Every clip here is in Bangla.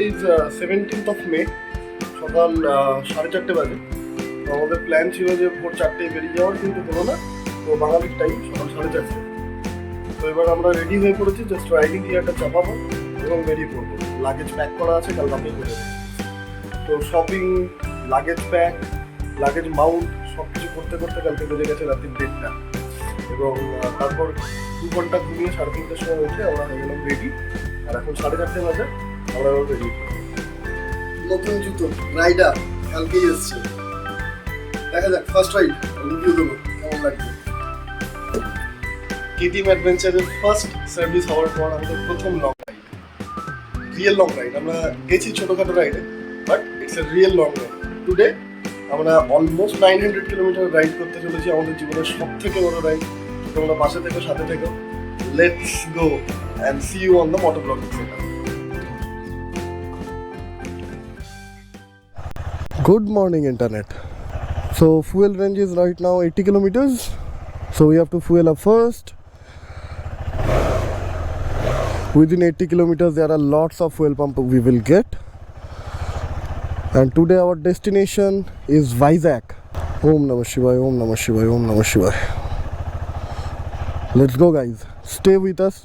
ইজ 17th of May, সকাল 4:30 বাজে। তো আমাদের প্ল্যান ছিল যে ভোর 4টায় বেরিয়ে যাওয়ার, কিন্তু হলো না। তো বাঙালির টাইম সকাল 4:30। তো এবার আমরা রেডি হয়ে পড়েছি, জাস্ট রাইডিং গিয়ারটা চাপাবো এবং বেরিয়ে পড়বো। লাগেজ প্যাক করা আছে, কাল রাতেই করে দেবো। তো shopping, luggage pack, luggage Mount সব কিছু করতে করতে কালকে বেজে গেছে রাত্রি 1:30। এবং তারপর 2 ঘন্টা ঘুমিয়ে 3:30টার সময় উঠে আমরা হয়ে গেলাম রেডি। আর এখন 4:30 বাজে, আমরা রেডি। নতুন জুতো রাইডার কালকেই এসছে, দেখা যাক ফার্স্ট রাইড রিভিউ দেবো কেমন লাগছে। কেটিএম অ্যাডভেঞ্চারের ফার্স্ট সার্ভিস হওয়ার পর আমাদের প্রথম long ride, real long ride. আমরা গেছি ছোটোখাটো রাইডে, but it's a real long ride. Today আমরা অলমোস্ট 900 কিলোমিটার রাইড করতে চলেছি, আমাদের জীবনের সব থেকে বড় রাইড। তোমরা পাশে থেকো, সাথে থেকো। Let's go and see you on the moto blogging channel. Good morning, internet. So fuel range is right now 80 kilometers. So we have to fuel up first. Within 80 kilometers there are lots of fuel pump we will get. And today our destination is Vizag. Om Namah Shivaya, Om Namah Shivaya, Om Namah Shivaya. Let's go guys. Stay with us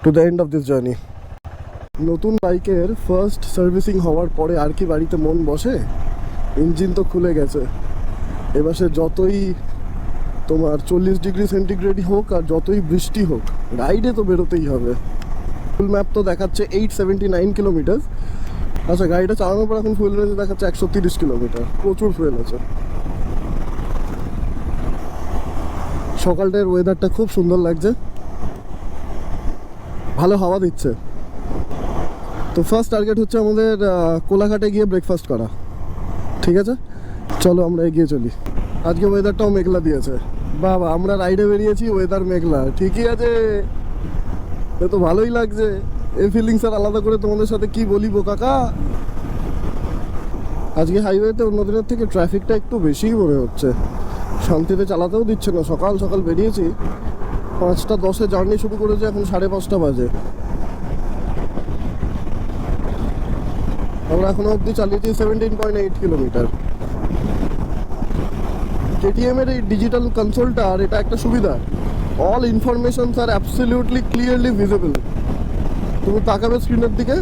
to the end of this journey. নতুন বাইকের ফার্স্ট সার্ভিসিং হওয়ার পরে আর কি বাড়িতে মন বসে? ইঞ্জিন তো খুলে গেছে। এবার সে যতই তোমার 40 ডিগ্রি সেন্টিগ্রেডই হোক আর যতই বৃষ্টি হোক, রাইডে তো বেরোতেই হবে। ফুল ম্যাপ তো দেখাচ্ছে 879 কিলোমিটার। আচ্ছা, গাড়িটা চালানোর পর এখন ফুয়েল রেঞ্জ দেখাচ্ছে 130 কিলোমিটার। প্রচুর ফুয়েল আছে। সকালটার ওয়েদারটা খুব সুন্দর লাগছে, ভালো হাওয়া দিচ্ছে। তো ফার্স্ট টার্গেট হচ্ছে আমাদের কোলাঘাটে গিয়ে ব্রেকফাস্ট করা। ঠিক আছে, চলো আমরা এগিয়ে চলি। আজকে ওয়েদারটাও মেঘলা দিয়েছে। বাবা, আমরা রাইডে বেরিয়েছি, ওয়েদার মেঘলা, ঠিকই আছে। এ তো ভালোই লাগছে। এই ফিলিংস আর আলাদা করে তোমাদের সাথে কি বলিব কাকা। আজকে হাইওয়েতে অন্য দিনের থেকে ট্রাফিকটা একটু বেশিই মনে হচ্ছে, শান্তিতে চালাতেও দিচ্ছে না। সকাল সকাল বেরিয়েছি, 5:10 জার্নি শুরু করেছি, এখন 5:30 বাজে। আমরা এখনো অবধি চালিয়েছি 17.8 কিলোমিটার। কেটিএম এর এই ডিজিটাল কনসোলটা, আর এটা একটা সুবিধা, অল ইনফরমেশনস আর অ্যাবসলিউটলি ক্লিয়ারলি ভিজিবল। তুমি তাকাবে স্ক্রিনের দিকে,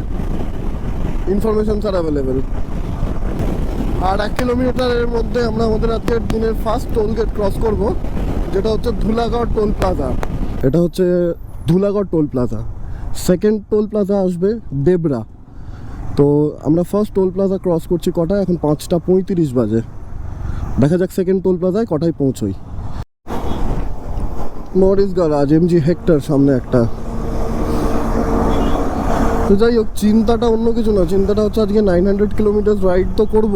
ইনফরমেশনস আর অ্যাভেলেবেল। আর 1 কিলোমিটারের মধ্যে আমরা আমাদের আজকের দিনের ফার্স্ট টোল গেট ক্রস করব, যেটা হচ্ছে ধুলাগড় টোল প্লাজা। এটা হচ্ছে Dhulagarh toll plaza. Second toll plaza আসবে দেবরা। তো আমরা ফার্স্ট টোল প্লাজা ক্রস করছি কটায়? এখন 5:35 বাজে। দেখা যাক সেকেন্ড টোল প্লাজায় কটায় পৌঁছই। মরিস গ্যারাজ, এমজি হেক্টর সামনে একটা। তো যাই হোক, চিন্তাটা অন্য কিছু না। চিন্তাটা হচ্ছে আজকে 900 কিলোমিটার রাইড তো করব,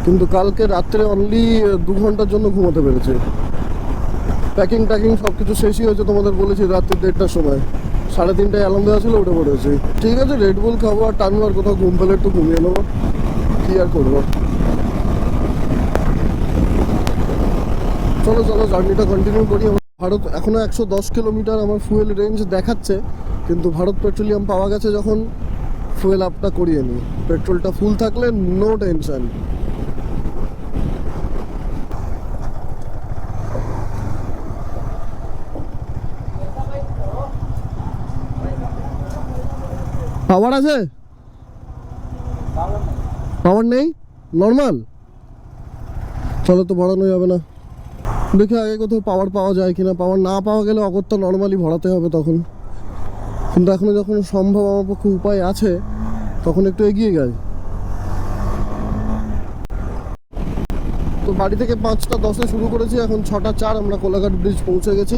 কিন্তু কালকে রাত্রে অনলি 2 ঘন্টার জন্য ঘুমোতে পেরেছি। প্যাকিং ট্যাকিং সব কিছু শেষই হয়েছে, তোমাদের বলেছি রাত্রি 1:30টার সময়। 3:30টায় অ্যালার্ম দেওয়া ছিল, উঠে পড়েছি। ঠিক আছে, রেডবুল খাবো আর টানবো, আর কোথাও ঘুম পেলে একটু ঘুমিয়ে নেবো, কি আর করবো। চলো চলো জার্নিটা কন্টিনিউ করি। ভারত এখনও 110 কিলোমিটার আমার ফুয়েল রেঞ্জ দেখাচ্ছে, কিন্তু ভারত পেট্রোলিয়াম পাওয়া গেছে যখন, ফুয়েল আপটা করিয়ে নিই। পেট্রোলটা ফুল থাকলে নো টেনশন। পাওয়ার আছে? পাওয়ার নেই, নর্মাল। চলো তো বাড়ানো যাবে না, দেখে আগে কোথাও পাওয়ার পাওয়া যায় কিনা। পাওয়ার না পাওয়া গেলে অগত্যা নর্মালি ভরাতে হবে তখন। কিন্তু এখনো যখন সম্ভব, আমার পক্ষে উপায় আছে, তখন একটু এগিয়ে যাই। তো বাড়ি থেকে 5:10 শুরু করেছি, এখন 6:04 আমরা কোলাঘাট ব্রিজ পৌঁছে গেছি।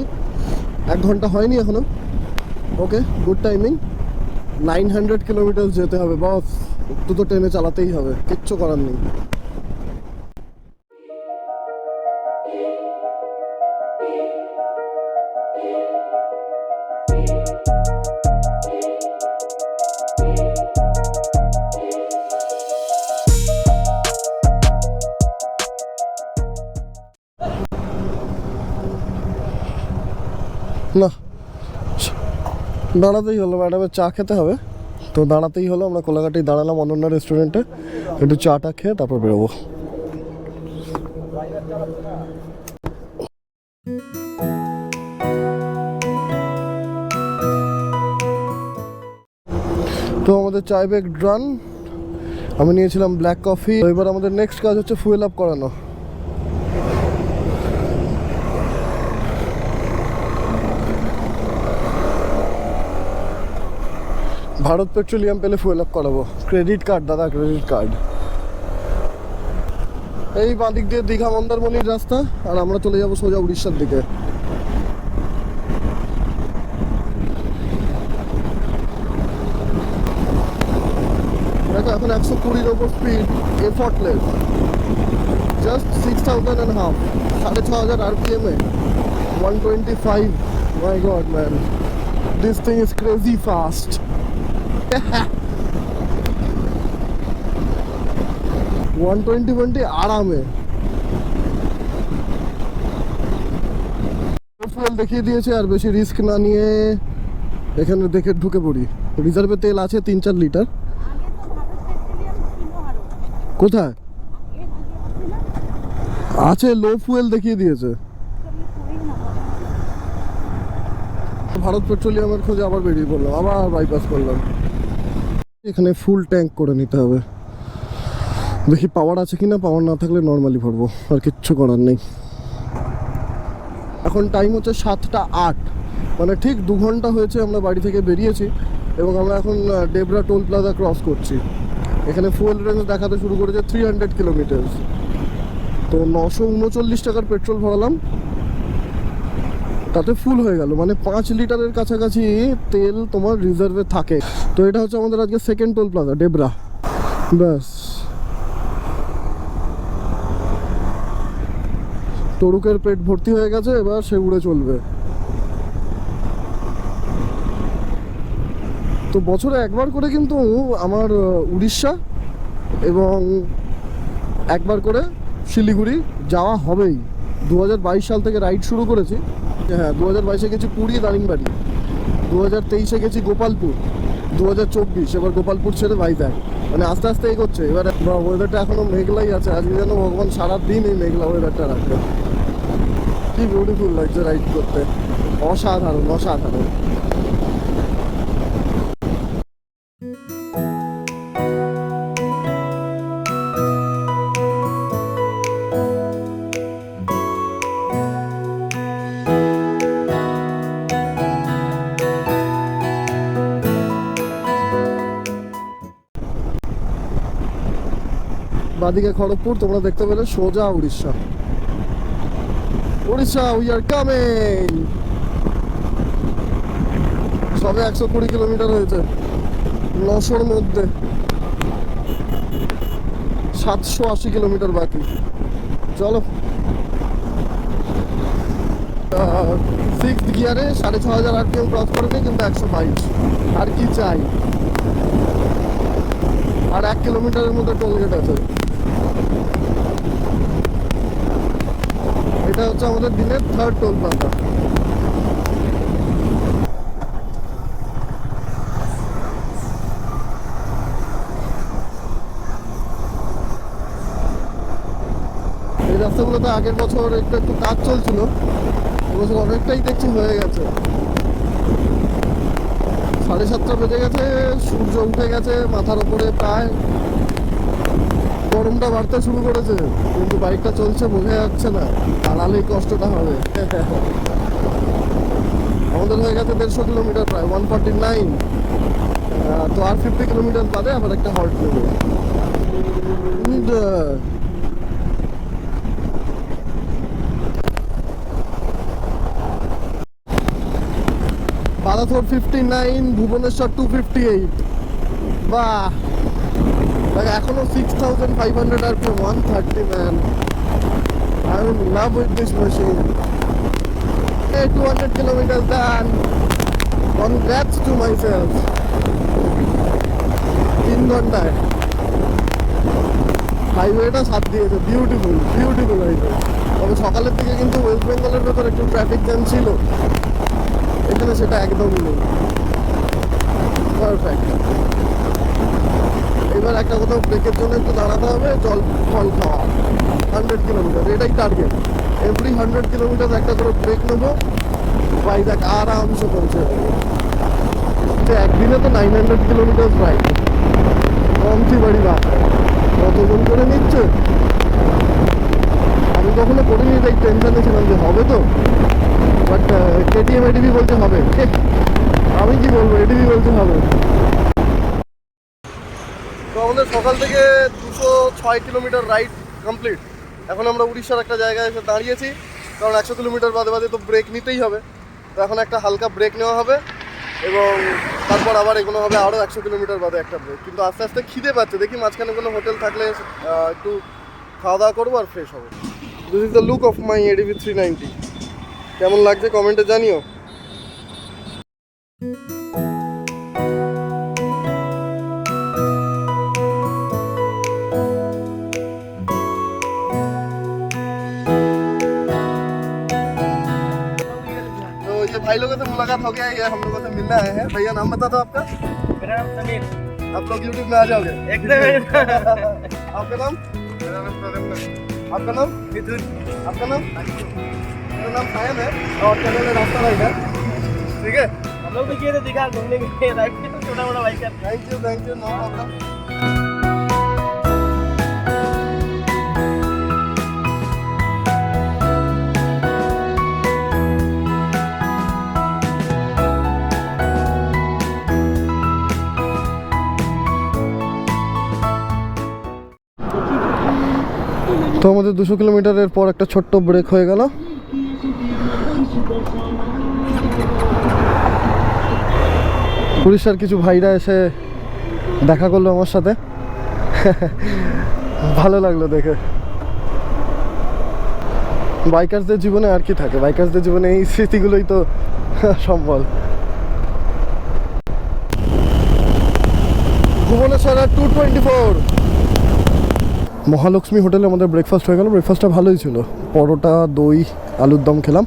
1 ঘন্টা হয়নি এখনো। ওকে, গুড টাইমিং। 900 কিলোমিটার যেতে হবে বস, একটু তো ট্রেনে চালাতেই হবে, কিচ্ছু করার নেই। না, দাঁড়াতেই হলো, ম্যাডামের চা খেতে হবে। তো দাঁড়াতেই হলো, আমরা কোলাঘাটেই দাঁড়ালাম অনন্যা রেস্টুরেন্টে, একটু চাটা খেয়ে তারপর বেরোবো। তো আমাদের চায় ব্রেক ডান, আমি নিয়েছিলাম ব্ল্যাক কফি। এবার আমাদের নেক্সট কাজ হচ্ছে ফুয়েল আপ করানো। ভারত পেট্রোলিয়াম পেলে ফুয়েল আপ করাবো। ক্রেডিট কার্ড দাদা, ক্রেডিট কার্ড। এই বাঁ দিক দিয়ে দীঘা মন্দারমণির রাস্তা, আর আমরা চলে যাবো সোজা উড়িষ্যার দিকে। দেখো এখন 120-র ওপর স্পিড, এফর্টলেস, জাস্ট 6,500, 6,500 RPM এ 125। My god man, this thing is crazy fast. 120 আরামে। ফুয়েল দেখিয়ে দিয়েছে, আর বেশি রিস্ক না নিয়ে এখানে দেখে ঢুকে পড়ি। রিজার্ভে তেল আছে 3-4 লিটার। কোথায় আছে? লো ফুয়েল দেখিয়ে দিয়েছে। ভারত পেট্রোলিয়ামের খোঁজে আবার বেরিয়ে পড়লাম, আবার বাইপাস করলাম। এখানে ফুল ট্যাঙ্ক করে নিতে হবে। দেখি পাওয়ার আছে কিনা, পাওয়ার না থাকলে নর্মালি ভরবো, আর কিচ্ছু করার নেই। এখন টাইম হচ্ছে 7টা 8, মানে ঠিক 2 ঘন্টা হয়েছে আমরা বাড়ি থেকে বেরিয়েছি, এবং আমরা এখন ডেবরা টোল প্লাজা ক্রস করছি। এখানে ফুয়েল রেঞ্জ দেখাতে শুরু করেছে 300 কিলোমিটার। তো 939 টাকার পেট্রোল ভরালাম, তাতে ফুল হয়ে গেল, মানে 5 লিটারের কাছাকাছি তেল তোমার রিজার্ভে থাকে। তো এটা হচ্ছে আমাদের আজকে সেকেন্ড টোল প্লাজা, ডেবরা। ব্যাস, তরুকের পেট ভর্তি হয়ে গেছে, এবার সে উড়ে চলবে। তো বছরে একবার করে কিন্তু আমার উড়িষ্যা এবং একবার করে শিলিগুড়ি যাওয়া হবেই। 2022 সাল থেকে রাইড শুরু করেছি। হ্যাঁ, 2022-এ গেছি পুরী, দারিংবাড়ি, 2023-এ গেছি গোপালপুর, 2024 এবার গোপালপুর ছেড়ে ভাইজ্যাগ। মানে আস্তে আস্তে এগোচ্ছে। এবার ওয়েদারটা এখনো মেঘলাই আছে, আজকে যেন ভগবান সারাদিন এই মেঘলা ওয়েদারটা রাখবে। কি বিউটিফুল লাগছে রাইড করতে, অসাধারণ অসাধারণ। বাদিকে খড়গপুর, তোমরা দেখতে পেলে, সোজা Orissa. Orissa, we are coming. সবে 120 কিলোমিটার হয়েছে 900-র মধ্যে, 780 কিলোমিটার বাকি। চলো, 6th গিয়ারে 6,500 RPM ক্রস করেনি, কিন্তু 122। আর কি চাই? আর 1 কিলোমিটারের মধ্যে টোলগেট আছে। এটা হচ্ছে আমাদের দিনের 3rd টোল প্লাজা। এই রাস্তাগুলোতে আগের বছর একটু একটু কাজ চলছিল, এবছর অনেকটাই দেখছি হয়ে গেছে। 7:30 বেজে গেছে, সূর্য উঠে গেছে মাথার উপরে প্রায়। গরমটা বাড়তে শুরু করেছে, কিন্তু বাইকটা চলছে বোঝা যাচ্ছে না, দাঁড়ালেই কষ্টটা হবে। আমাদের হয়ে গেছে 150 কিলোমিটার, প্রায় 149। তো আর 50 কিলোমিটার বাদে আবার একটা হল্ট নেব। বালাথোর 59, ভুবনেশ্বর 258। বাহ, এখনো 6,500 RPM, 130 man. I'm in love with this machine. Hey, 200 kilometers done. Congrats to myself. 3 ঘন্টায় হাইওয়েটা সাথ দিয়েছে। Beautiful beautiful highway. তবে সকালের দিকে কিন্তু ওয়েস্ট বেঙ্গলের ভেতর একটু ট্রাফিক জ্যাম ছিল, এখানে সেটা একদমই নেই। পারফেক্ট। এবার একটা কোথাও ব্রেকের জন্য একটু দাঁড়াতে হবে, জল ফল খাওয়া। 100 কিলোমিটার এটাই টার্গেট। এভরি 100 কিলোমিটার একটা করে ব্রেক নেবো, ভাইজাগ আরামসে পৌঁছে যাবো। একদিনে তো 900 কিলোমিটার রাইড, কমতি বাড়ি বাপ কতজন করে নিচ্ছে। আমি কখনো করিনি, তাই টেনশনে ছিলাম যে হবে তো, বাট কেটিএম এডিবি বলতে হবে, আমি কি বলবো, এডিবি বলতে হবে। তো আমাদের সকাল থেকে 206 কিলোমিটার রাইড কমপ্লিট। এখন আমরা উড়িষ্যার একটা জায়গায় এসে দাঁড়িয়েছি, কারণ 100 কিলোমিটার বাদে বাদে তো ব্রেক নিতেই হবে। তো এখন একটা হালকা ব্রেক নেওয়া হবে এবং তারপর আবার এগোনো হবে আরও 100 কিলোমিটার বাদে একটা ব্রেক। কিন্তু আস্তে আস্তে খিদে পাচ্ছে, দেখি মাঝখানে কোনো হোটেল থাকলে একটু খাওয়া দাওয়া করবো আর ফ্রেশ হবো। This is the look of my ADB 390। কেমন লাগছে কমেন্টে জানিও। भाई लोगों से मुलाकात हो गया है, हम लोगों से मिलना आए हैं। भैया नाम बता दो आपका। मेरा नाम समीर। आप लोग यूट्यूब में आ जाओगे एकदम। आपका नाम? मेरा नाम प्रदम्न। आपका नाम? मिथुन। आपका नाम? मेरा नाम सायन है और चैनल है रास्ता राइड है, ठीक है। हम लोग भी किए थे दिखा घूमने के लिए, राइड पे तो छोटा मोटा बाइक है। Thank you, no problem. তো আমাদের 200 কিলোমিটারের পর একটা ছোট্ট ব্রেক হয়ে গেল। উড়িষ্যার কিছু ভাইরা এসে দেখা করলো আমার সাথে, ভালো লাগলো দেখে। বাইকারসদের জীবনে আর কি থাকে, বাইকারসদের জীবনে এই স্মৃতিগুলোই তো সম্বল। ভুবনেশ্বর 224 মহালক্ষ্মী হোটেলে আমাদের ব্রেকফাস্ট হয়ে গেল। ব্রেকফাস্টটা ভালোই ছিল, পরোটা, দই, আলুর দম খেলাম।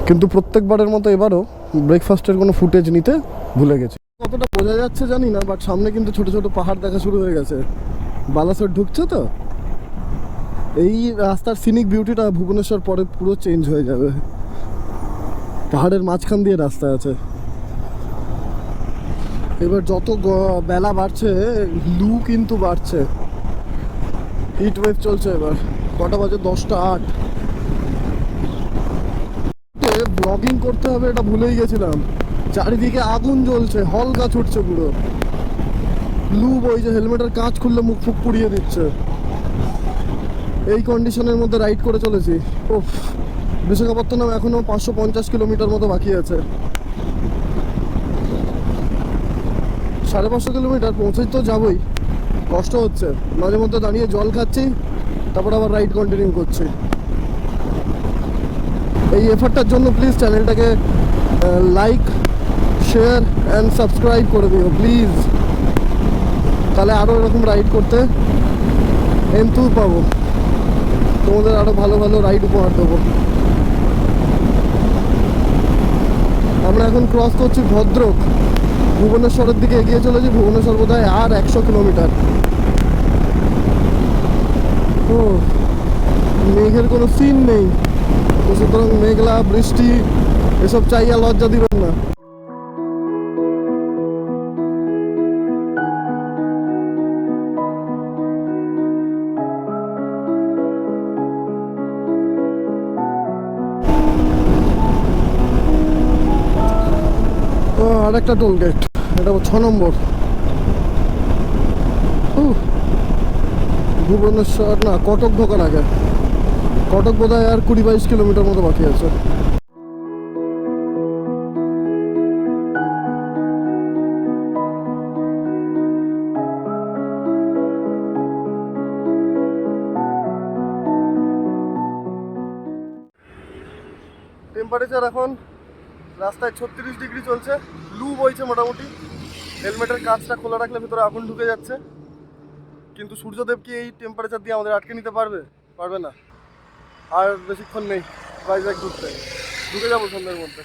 কিন্তু প্রত্যেকবারের মতো এবারও ব্রেকফাস্টের কোনো ফুটেজ নিতে ভুলে গেছি। কতটা বোঝা যাচ্ছে জানি না, বাট সামনে কিন্তু ছোট ছোট পাহাড় দেখা শুরু হয়ে গেছে। বালাসোর ঢুকছে তো, এই রাস্তার সিনিক বিউটিটা ভুবনেশ্বর পরে পুরো চেঞ্জ হয়ে যাবে। পাহাড়ের মাঝখান দিয়ে রাস্তা আছে। এবার যত বেলা বাড়ছে লু কিন্তু বাড়ছে, হিট ওয়েভ চলছে। এবার কটা বাজে? 10টা 8। ব্লগিং করতে হবে এটা ভুলেই গেছিলাম। চারিদিকে আগুন জ্বলছে, হলকা ছুটছে পুরো। লু বইছে, হেলমেটের কাঁচ খুললে মুখ ফুক পুড়িয়ে দিচ্ছে। এই কন্ডিশনের মধ্যে রাইড করে চলেছি। ওফ, বিশাখাপত্তনম এখনো 550 কিলোমিটার মতো বাকি আছে। 550 কিলোমিটার পৌঁছেই তো যাবই, কষ্ট হচ্ছে। মাঝে মধ্যে দাঁড়িয়ে জল খাচ্ছি, তারপর আবার রাইড কন্টিনিউ করছি। এই এফার্টটার জন্য প্লিজ চ্যানেলটাকে লাইক, শেয়ার অ্যান্ড সাবস্ক্রাইব করে দিও প্লিজ। তাহলে আরও এরকম রাইড করতে এন্থু পাবো, তোমাদের আরও ভালো ভালো রাইড উপহার দেবো। আমরা এখন ক্রস করছি ভদ্রক, ভুবনেশ্বরের দিকে এগিয়ে চলেছি। ভুবনেশ্বর বোধহয় আর 100 কিলোমিটার। ও, মেঘের কোনো সিন নেই, তো সুতরাং মেঘলা বৃষ্টি এসব চাইয়া লজ্জা দিবেন না। আর একটা টোল গেট, এটা 6 নম্বর। ভুবনেশ্বর না, কটক ঢোকার আগে। কটক বোধহয় আর 20-22 কিলোমিটার মতো বাকি আছে। টেম্পারেচার এখন রাস্তায় 36 ডিগ্রি চলছে, লু বইছে মোটামুটি। হেলমেটের কাঁচটা খোলা রাখলে ভিতরে আগুন ঢুকে যাচ্ছে। কিন্তু সূর্যদেব কি এই টেম্পারেচার দিয়ে আমাদের আটকে নিতে পারবে? পারবে না। আর বেশিক্ষণ নেই ভাইজ্যাগ ঢুকতে, ঢুকে যাবো সন্ধ্যের মধ্যে।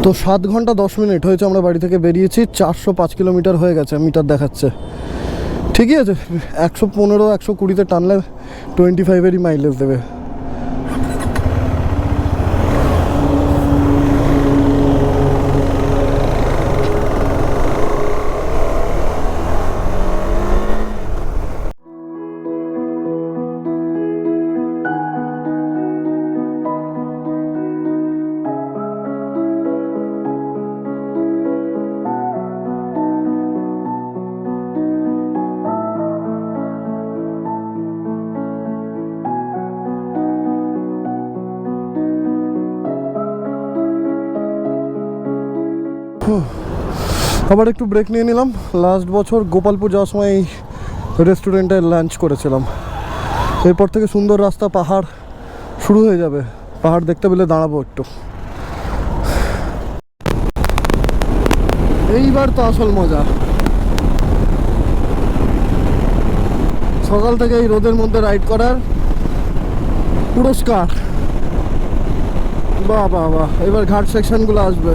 তো 7 ঘন্টা 10 মিনিট হয়েছে আমরা বাড়ি থেকে বেরিয়েছি, 405 কিলোমিটার হয়ে গেছে, মিটার দেখাচ্ছে। ঠিকই আছে, 115 120তে টানলে 25-এরই মাইলেজ দেবে। আবার একটু ব্রেক নিয়ে নিলাম। লাস্ট বছর গোপালপুর যাওয়ার সময় এই রেস্টুরেন্টে লাঞ্চ করেছিলাম। এরপর থেকে সুন্দর রাস্তা, পাহাড় শুরু হয়ে যাবে। পাহাড় দেখতে পেলে দাঁড়াবো একটু। এইবার তো আসল মজা। সকাল থেকে এই রোদের মধ্যে রাইড করার পুরস্কার। বাহ বাহ বাহ, এবার ঘাট সেকশনগুলো আসবে।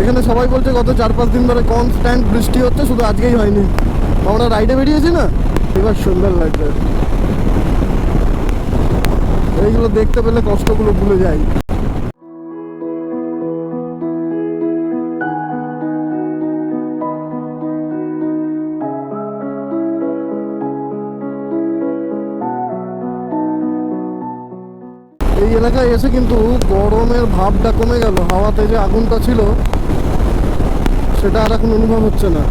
এখানে সবাই বলছে গত 4-5 দিন ধরে কনস্ট্যান্ট বৃষ্টি হচ্ছে, শুধু আজকেই হয়নি। আমরা রাইডে বেরিয়েছি না, এবার সুন্দর লাগবে। এইগুলো দেখতে পেলে কষ্টগুলো ভুলে যাই। এই এলাকায় এসে কিন্তু গরমের ভাবটা কমে গেল। হাওয়াতে যে আগুনটা ছিল সেটা আর এখন অনুভব হচ্ছে না।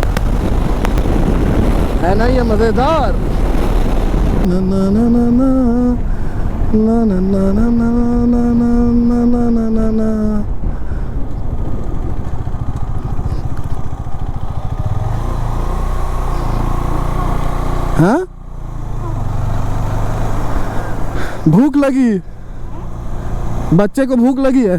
হ্যাঁ নাই মজেদার। না না না না না না না না না না না না না না না না। हाँ भूख लगी, बच्चे को भूख लगी है।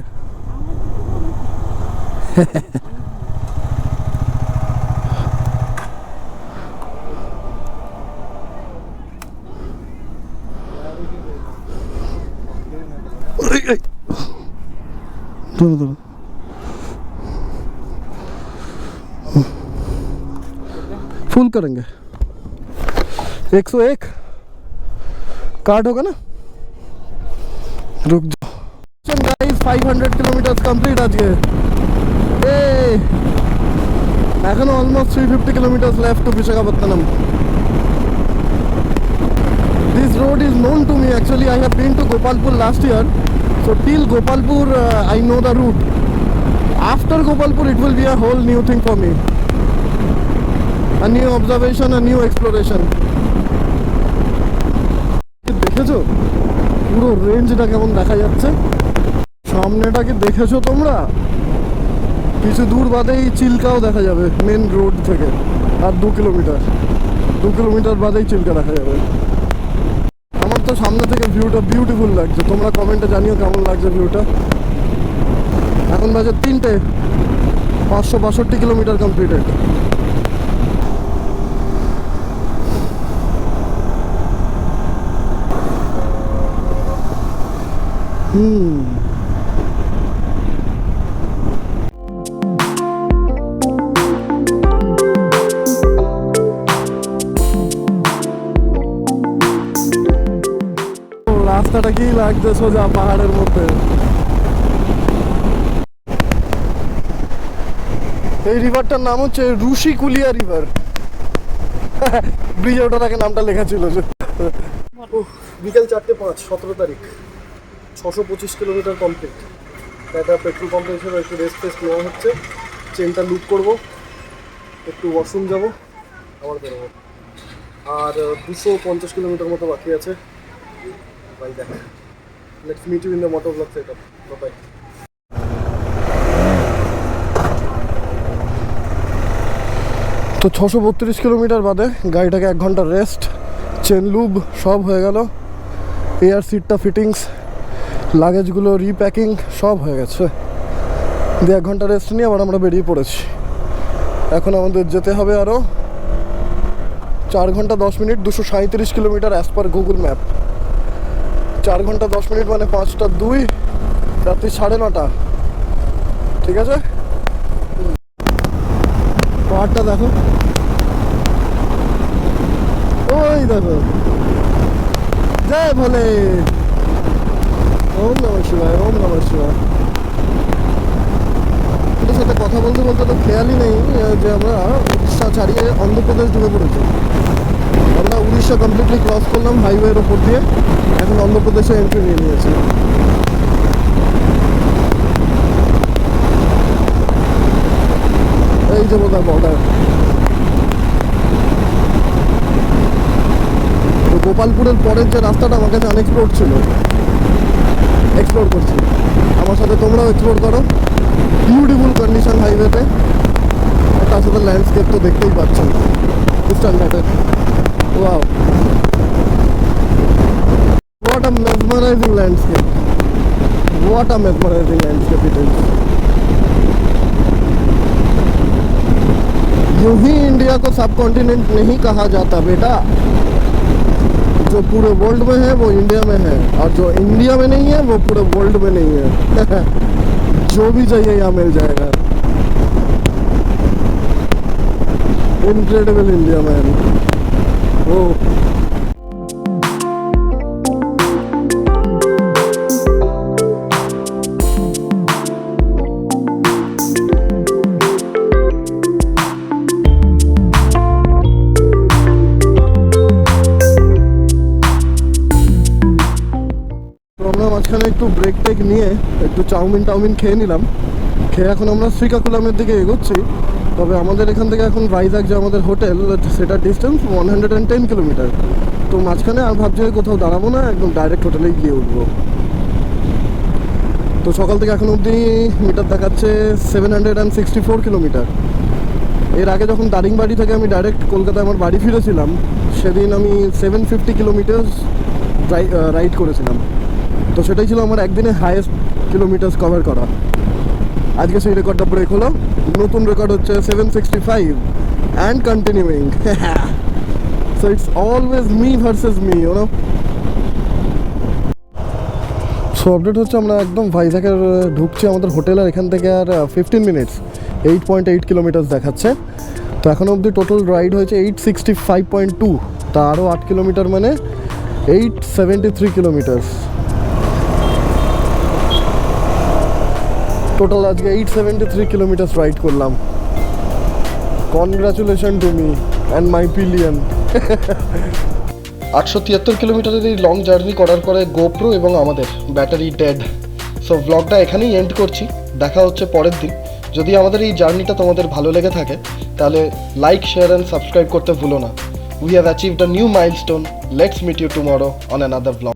फुल करेंगे 101 कार्ड होगा ना। रुक जाओ गाइस, 500 किलोमीटर कंप्लीट आज के। এখন almost 350 kilometers left to Visakhapatnam. This road is known to me. Actually, I have been to Gopalpur last year. So till Gopalpur, I know the route. After Gopalpur, it will be a whole new thing for me. A new observation, a new exploration. দেখেছো পুরো রেঞ্জটা কেমন দেখা যাচ্ছে? সামনেটা কি দেখেছো তোমরা? কিছু দূর বাদেই চিল্কাও দেখা যাবে মেন রোড থেকে। আর 2 কিলোমিটার বাদেই চিল্কা দেখা যাবে। আমার তো সামনে থেকে ভিউটা বিউটিফুল লাগছে। তোমরা কমেন্টে জানিও কেমন লাগছে ভিউটা। এখন বাজে 3টে, 562 কিলোমিটার কমপ্লিটেড। রাস্তাটা কি লাগছে সোজা পাহাড়ের মধ্যে। এই রিভারটার নাম হচ্ছে ঋষিকুলিয়া রিভার। ব্রিজে ওঠার আগে নামটা লেখা ছিল। বিকেল 4:05, 17 তারিখ, 625 কিলোমিটার কমপ্লিট। একটা পেট্রোল পাম্পে হিসেবে একটু রেস্ট ফেস্ট নেওয়া হচ্ছে। চেনটা লুপ করবো, একটু ওয়াশরুম যাবো, আবার বেরোবো। আর 250 কিলোমিটার মতো বাকি আছে। বাই দেখ, let's meet you in the motor blog setup. Bye. তো 632 কিলোমিটার বাদে গাড়িটাকে 1 ঘন্টা রেস্ট, চেন লুব সব হয়ে গেল। এয়ার সিটটা ফিটিংস, লাগেজগুলো রিপ্যাকিং সব হয়ে গেছে। দিয়ে 1 ঘন্টা রেস্ট নিয়ে আবার আমরা বেরিয়ে পড়েছি। এখন আমাদের যেতে হবে আরও 4 ঘন্টা 10 minute, 237 kilometre as per Google map. 4 ঘন্টা 10 মিনিট মানে 5টা 2, রাত্রি 9:30। ঠিক আছে, পাহাড়টা দেখো, ওই দেখো, জয় ভোলে, ওম নমঃ শিবায়, ওম নমঃ শিবায়। ওদের সাথে কথা বলতে বলতে তো খেয়ালই নেই যে আমরা উড়িষ্যা ছাড়িয়ে অন্ধ্রপ্রদেশ ঢুকে পড়েছি। আমরা উড়িষ্যা কমপ্লিটলি ক্রস করলাম হাইওয়ের ওপর দিয়ে, এখন অন্ধ্রপ্রদেশে এন্ট্রি নিয়ে নিয়েছি। এই যে বোধহয় বর্ডার। তো গোপালপুরের পরের যে রাস্তাটা আমার কাছে আনএক্সপ্লোর ছিল, এক্সপ্লোর করছি। আমার সাথে তোমরাও এক্সপ্লোর করো। বিউটিফুল কন্ডিশন হাইওয়েতে, তার সাথে ল্যান্ডস্কেপ তো দেখতেই পাচ্ছেন, ইস্টার্ন ঘাটের। Wow, what a mesmerizing landscape, what a mesmerizing landscape it is. यूं ही इंडिया को सब कॉन्टिनेंट नहीं कहा जाता बेटा, जो पूरे वर्ल्ड में है वो इंडिया में है, और जो इंडिया में नहीं है वो पूरे वर्ल्ड में नहीं है। जो भी चाहिए यहाँ मिल जाएगा। Incredible India man. ओ আমরা মাঝখানে একটু ব্রেক টেক নিয়ে একটু চাউমিন খেয়ে নিলাম। খেয়ে এখন আমরা শ্রীকাকুলামের দিকে এগোচ্ছি। তবে আমাদের এখান থেকে এখন ভাইজাগ যে আমাদের হোটেল, সেটার ডিস্টেন্স 110 কিলোমিটার। তো মাঝখানে আর ভাবছি কোথাও দাঁড়াবো না, একদম ডাইরেক্ট হোটেলেই গিয়ে উঠবো। তো সকাল থেকে এখন অবধি মিটার দেখাচ্ছে 764 কিলোমিটার। এর আগে যখন দারিংবাড়ি থেকে আমি ডাইরেক্ট কলকাতায় আমার বাড়ি ফিরেছিলাম, সেদিন আমি 750 কিলোমিটার রাইড করেছিলাম। তো সেটাই ছিল আমার একদিনে হাইয়েস্ট কিলোমিটার্স কভার করা। আজকে সেই রেকর্ডটা ব্রেক হলো, নতুন রেকর্ড হচ্ছে 765 and continuing. So it's always me versus me, you know. So update হচ্ছে আমরা একদম ভাইজাগের ঢুকছি আমাদের হোটেল, আর এখান থেকে আর 15 মিনিটস 8.8 কিলোমিটার্স দেখাচ্ছে। তো এখন অবধি টোটাল রাইড হয়েছে 865.2, তা আরও 8 কিলোমিটার মানে 873 কিলোমিটার্স। টোটাল আজকে 873 কিলোমিটার্স রাইড করলাম। Congratulation to me and my pillion. 873 কিলোমিটারের এই লং জার্নি করার পরে গোপ্রো এবং আমাদের ব্যাটারি ডেড। সো ব্লগটা এখানেই এন্ড করছি, দেখা হচ্ছে পরের দিন। যদি আমাদের এই জার্নিটা তোমাদের ভালো লেগে থাকে তাহলে লাইক, শেয়ার অ্যান্ড সাবস্ক্রাইব করতে ভুলো না। We have achieved a new milestone. Let's meet you tomorrow on another blog.